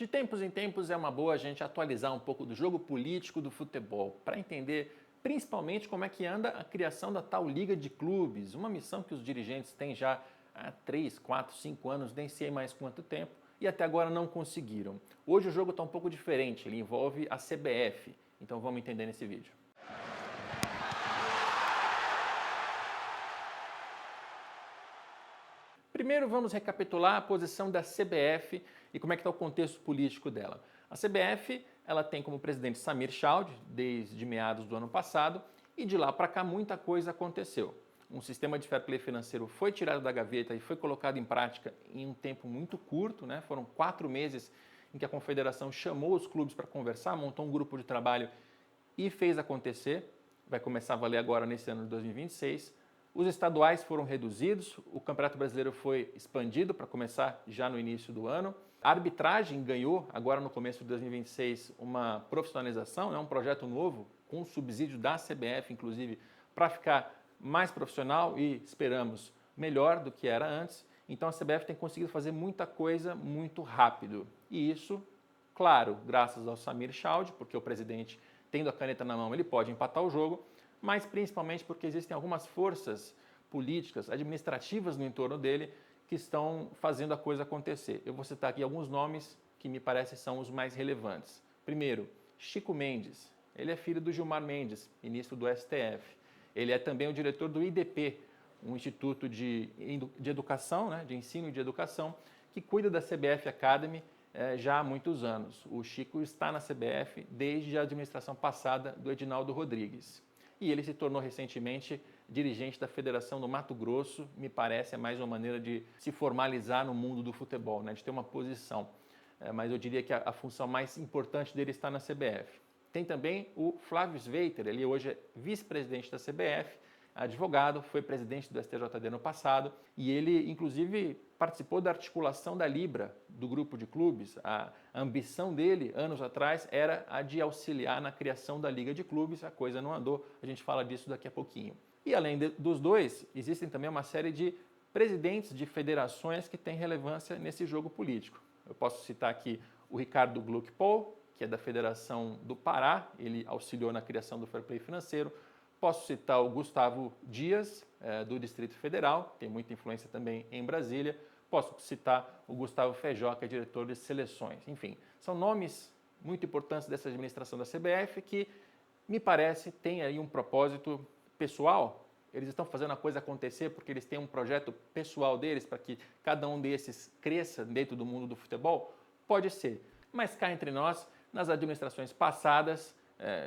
De tempos em tempos é uma boa a gente atualizar um pouco do jogo político do futebol, para entender principalmente como é que anda a criação da tal Liga de Clubes, uma missão que os dirigentes têm já há 3, 4, 5 anos, nem sei mais quanto tempo, e até agora não conseguiram. Hoje o jogo está um pouco diferente, ele envolve a CBF, então vamos entender nesse vídeo. Primeiro vamos recapitular a posição da CBF e como é que está o contexto político dela. A CBF ela tem como presidente Samir Chowdhury desde meados do ano passado e de lá para cá muita coisa aconteceu. Um sistema de fair play financeiro foi tirado da gaveta e foi colocado em prática em um tempo muito curto, né? Foram 4 meses em que a confederação chamou os clubes para conversar, montou um grupo de trabalho e fez acontecer. Vai começar a valer agora nesse ano de 2026. Os estaduais foram reduzidos, o Campeonato Brasileiro foi expandido para começar já no início do ano. A arbitragem ganhou, agora no começo de 2026, uma profissionalização, um projeto novo, com subsídio da CBF, inclusive, para ficar mais profissional e, esperamos, melhor do que era antes. Então a CBF tem conseguido fazer muita coisa muito rápido. E isso, claro, graças ao Samir Chowdhury, porque o presidente, tendo a caneta na mão, ele pode empatar o jogo, mas principalmente porque existem algumas forças políticas, administrativas no entorno dele que estão fazendo a coisa acontecer. Eu vou citar aqui alguns nomes que me parecem são os mais relevantes. Primeiro, Chico Mendes. Ele é filho do Gilmar Mendes, ministro do STF. Ele é também o diretor do IDP, um instituto de educação, de ensino e de educação, que cuida da CBF Academy já há muitos anos. O Chico está na CBF desde a administração passada do Edinaldo Rodrigues. E ele se tornou recentemente dirigente da Federação do Mato Grosso, me parece é mais uma maneira de se formalizar no mundo do futebol, de ter uma posição. Mas eu diria que a função mais importante dele está na CBF. Tem também o Flávio Sveiter, ele hoje é vice-presidente da CBF, advogado, foi presidente do STJD no passado e ele, inclusive, participou da articulação da Libra, do grupo de clubes. A ambição dele, anos atrás, era a de auxiliar na criação da Liga de Clubes. A coisa não andou, a gente fala disso daqui a pouquinho. E além dos dois, existem também uma série de presidentes de federações que têm relevância nesse jogo político. Eu posso citar aqui o Ricardo Gluck-Paul, que é da Federação do Pará, ele auxiliou na criação do fair play financeiro. Posso citar o Gustavo Dias, do Distrito Federal, tem muita influência também em Brasília. Posso citar o Gustavo Feijó, que é diretor de seleções. Enfim, são nomes muito importantes dessa administração da CBF que, me parece, tem aí um propósito pessoal. Eles estão fazendo a coisa acontecer porque eles têm um projeto pessoal deles para que cada um desses cresça dentro do mundo do futebol? Pode ser, mas cá entre nós, nas administrações passadas,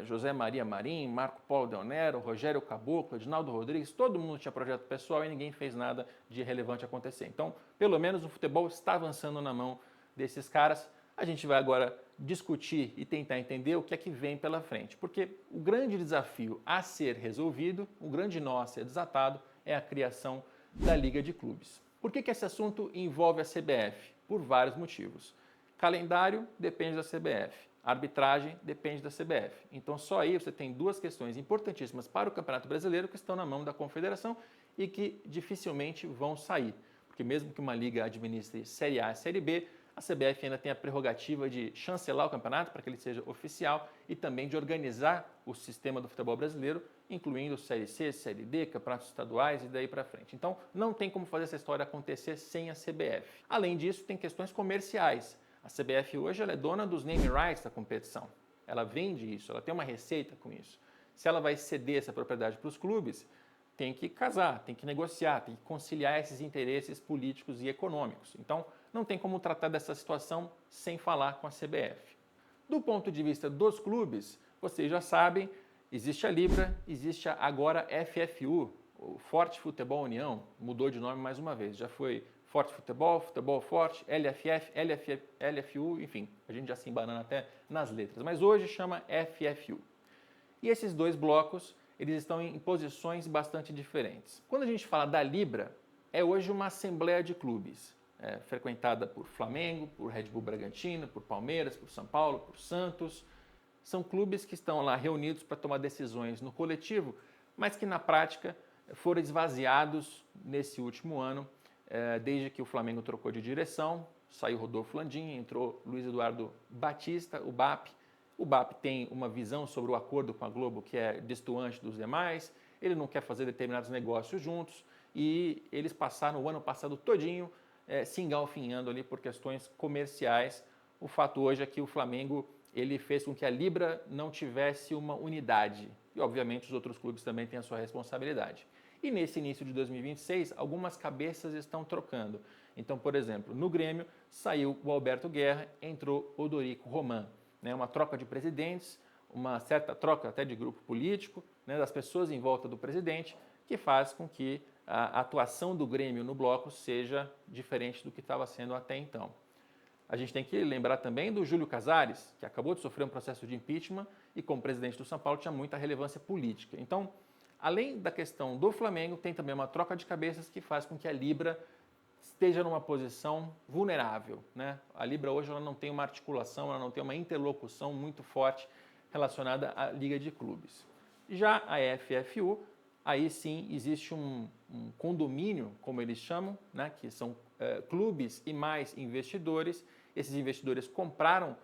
José Maria Marim, Marco Polo Del Nero, Rogério Caboclo, Edinaldo Rodrigues, todo mundo tinha projeto pessoal e ninguém fez nada de relevante acontecer. Então, pelo menos o futebol está avançando na mão desses caras. A gente vai agora discutir e tentar entender o que é que vem pela frente, porque o grande desafio a ser resolvido, o grande nó a ser desatado, é a criação da Liga de Clubes. Por que esse assunto envolve a CBF? Por vários motivos. Calendário depende da CBF. A arbitragem depende da CBF. Então só aí você tem duas questões importantíssimas para o Campeonato Brasileiro que estão na mão da Confederação e que dificilmente vão sair. Porque mesmo que uma liga administre Série A e Série B, a CBF ainda tem a prerrogativa de chancelar o campeonato para que ele seja oficial e também de organizar o sistema do futebol brasileiro, incluindo Série C, Série D, campeonatos estaduais e daí para frente. Então não tem como fazer essa história acontecer sem a CBF. Além disso, tem questões comerciais. A CBF hoje ela é dona dos name rights da competição. Ela vende isso, ela tem uma receita com isso. Se ela vai ceder essa propriedade para os clubes, tem que casar, tem que negociar, tem que conciliar esses interesses políticos e econômicos. Então, não tem como tratar dessa situação sem falar com a CBF. Do ponto de vista dos clubes, vocês já sabem, existe a Libra, existe agora a FFU, o Forte Futebol União, mudou de nome mais uma vez, já foi Forte Futebol, Futebol Forte, LFF, LFU, enfim, a gente já se embanana até nas letras, mas hoje chama FFU. E esses dois blocos, eles estão em posições bastante diferentes. Quando a gente fala da Libra, é hoje uma assembleia de clubes, frequentada por Flamengo, por Red Bull Bragantino, por Palmeiras, por São Paulo, por Santos. São clubes que estão lá reunidos para tomar decisões no coletivo, mas que na prática foram esvaziados nesse último ano, desde que o Flamengo trocou de direção, saiu Rodolfo Landim, entrou Luiz Eduardo Batista, o BAP. O BAP tem uma visão sobre o acordo com a Globo que é destoante dos demais, ele não quer fazer determinados negócios juntos e eles passaram o ano passado todinho se engalfinhando ali por questões comerciais. O fato hoje é que o Flamengo ele fez com que a Libra não tivesse uma unidade e, obviamente, os outros clubes também têm a sua responsabilidade. E nesse início de 2026, algumas cabeças estão trocando. Então, por exemplo, no Grêmio saiu o Alberto Guerra, entrou o Dorico Roman. Uma troca de presidentes, uma certa troca até de grupo político, das pessoas em volta do presidente, que faz com que a atuação do Grêmio no bloco seja diferente do que estava sendo até então. A gente tem que lembrar também do Júlio Casares, que acabou de sofrer um processo de impeachment e, como presidente do São Paulo, tinha muita relevância política. Então, além da questão do Flamengo, tem também uma troca de cabeças que faz com que a Libra esteja numa posição vulnerável. A Libra hoje ela não tem uma articulação, ela não tem uma interlocução muito forte relacionada à Liga de Clubes. Já a FFU, aí sim existe um condomínio, como eles chamam, que são clubes e mais investidores. Esses investidores compraram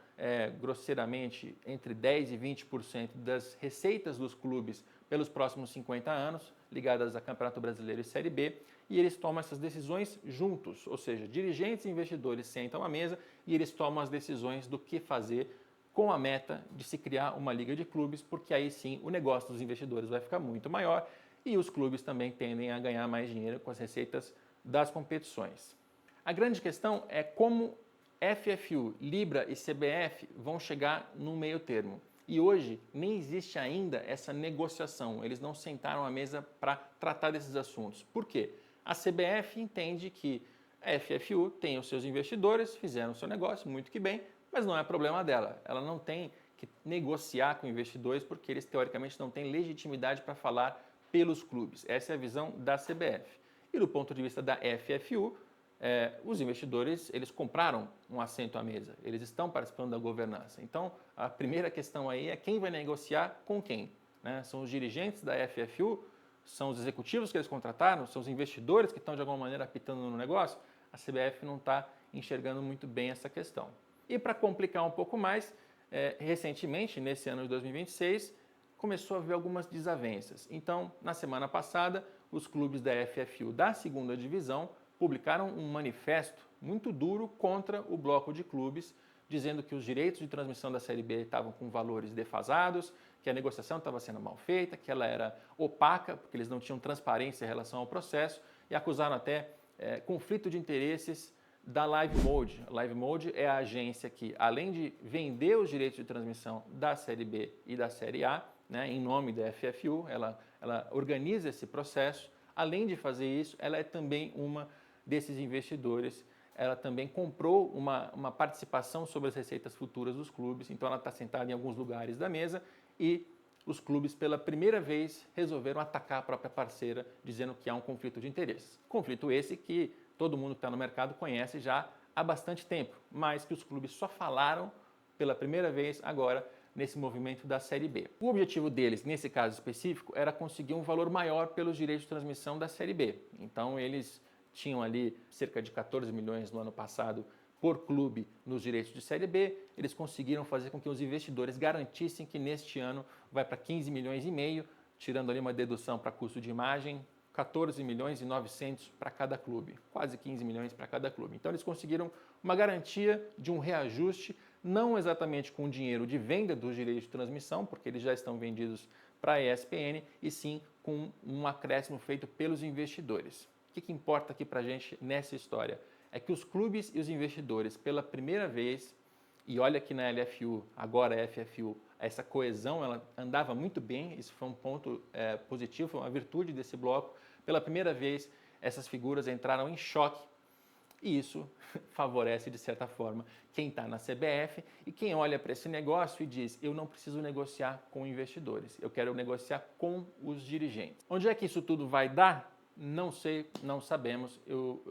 grosseiramente entre 10% e 20% das receitas dos clubes pelos próximos 50 anos, ligadas a Campeonato Brasileiro e Série B, e eles tomam essas decisões juntos, ou seja, dirigentes e investidores sentam à mesa e eles tomam as decisões do que fazer com a meta de se criar uma liga de clubes, porque aí sim o negócio dos investidores vai ficar muito maior e os clubes também tendem a ganhar mais dinheiro com as receitas das competições. A grande questão é como FFU, Libra e CBF vão chegar no meio termo. E hoje nem existe ainda essa negociação, eles não sentaram à mesa para tratar desses assuntos. Por quê? A CBF entende que a FFU tem os seus investidores, fizeram o seu negócio, muito que bem, mas não é problema dela. Ela não tem que negociar com investidores porque eles teoricamente não têm legitimidade para falar pelos clubes. Essa é a visão da CBF. E do ponto de vista da FFU, os investidores eles compraram um assento à mesa, eles estão participando da governança. Então, a primeira questão aí é quem vai negociar com quem. São os dirigentes da FFU, são os executivos que eles contrataram, são os investidores que estão de alguma maneira apitando no negócio. A CBF não está enxergando muito bem essa questão. E para complicar um pouco mais, recentemente, nesse ano de 2026, começou a haver algumas desavenças. Então, na semana passada, os clubes da FFU da segunda divisão publicaram um manifesto muito duro contra o bloco de clubes, dizendo que os direitos de transmissão da Série B estavam com valores defasados, que a negociação estava sendo mal feita, que ela era opaca, porque eles não tinham transparência em relação ao processo, e acusaram até conflito de interesses da Live Mode. A Live Mode é a agência que, além de vender os direitos de transmissão da Série B e da Série A, em nome da FFU, ela organiza esse processo. Além de fazer isso, ela é também uma desses investidores. Ela também comprou uma participação sobre as receitas futuras dos clubes, então ela está sentada em alguns lugares da mesa e os clubes, pela primeira vez, resolveram atacar a própria parceira, dizendo que há um conflito de interesses. Conflito esse que todo mundo que está no mercado conhece já há bastante tempo, mas que os clubes só falaram pela primeira vez agora nesse movimento da Série B. O objetivo deles, nesse caso específico, era conseguir um valor maior pelos direitos de transmissão da Série B. Então eles tinham ali cerca de 14 milhões no ano passado por clube nos direitos de Série B, eles conseguiram fazer com que os investidores garantissem que neste ano vai para 15 milhões e meio, tirando ali uma dedução para custo de imagem, 14 milhões e 900 para cada clube, quase 15 milhões para cada clube. Então eles conseguiram uma garantia de um reajuste, não exatamente com dinheiro de venda dos direitos de transmissão, porque eles já estão vendidos para a ESPN, e sim com um acréscimo feito pelos investidores. O que importa aqui para a gente nessa história? É que os clubes e os investidores, pela primeira vez, e olha que na LFU, agora a FFU, essa coesão ela andava muito bem, isso foi um ponto positivo, foi uma virtude desse bloco. Pela primeira vez, essas figuras entraram em choque e isso favorece, de certa forma, quem está na CBF e quem olha para esse negócio e diz, eu não preciso negociar com investidores, eu quero negociar com os dirigentes. Onde é que isso tudo vai dar? Não sei, não sabemos. Eu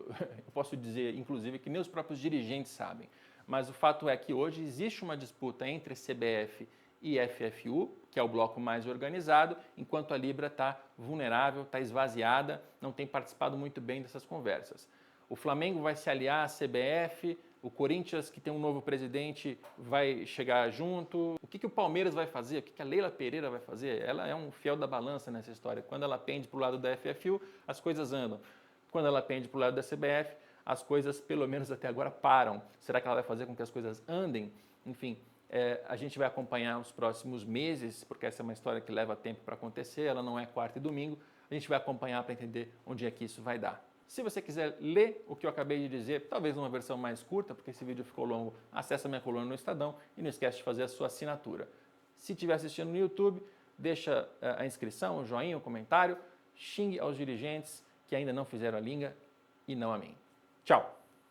posso dizer, inclusive, que nem os próprios dirigentes sabem. Mas o fato é que hoje existe uma disputa entre CBF e FFU, que é o bloco mais organizado, enquanto a Libra está vulnerável, está esvaziada, não tem participado muito bem dessas conversas. O Flamengo vai se aliar à CBF, O Corinthians, que tem um novo presidente, vai chegar junto? O que o Palmeiras vai fazer? O que a Leila Pereira vai fazer? Ela é um fiel da balança nessa história. Quando ela pende para o lado da FFU, as coisas andam. Quando ela pende para o lado da CBF, as coisas, pelo menos até agora, param. Será que ela vai fazer com que as coisas andem? Enfim, a gente vai acompanhar os próximos meses, porque essa é uma história que leva tempo para acontecer, ela não é quarta e domingo. A gente vai acompanhar para entender onde é que isso vai dar. Se você quiser ler o que eu acabei de dizer, talvez numa versão mais curta, porque esse vídeo ficou longo, acessa minha coluna no Estadão e não esquece de fazer a sua assinatura. Se estiver assistindo no YouTube, deixa a inscrição, o joinha, o comentário, xingue aos dirigentes que ainda não fizeram a linga e não a mim. Tchau!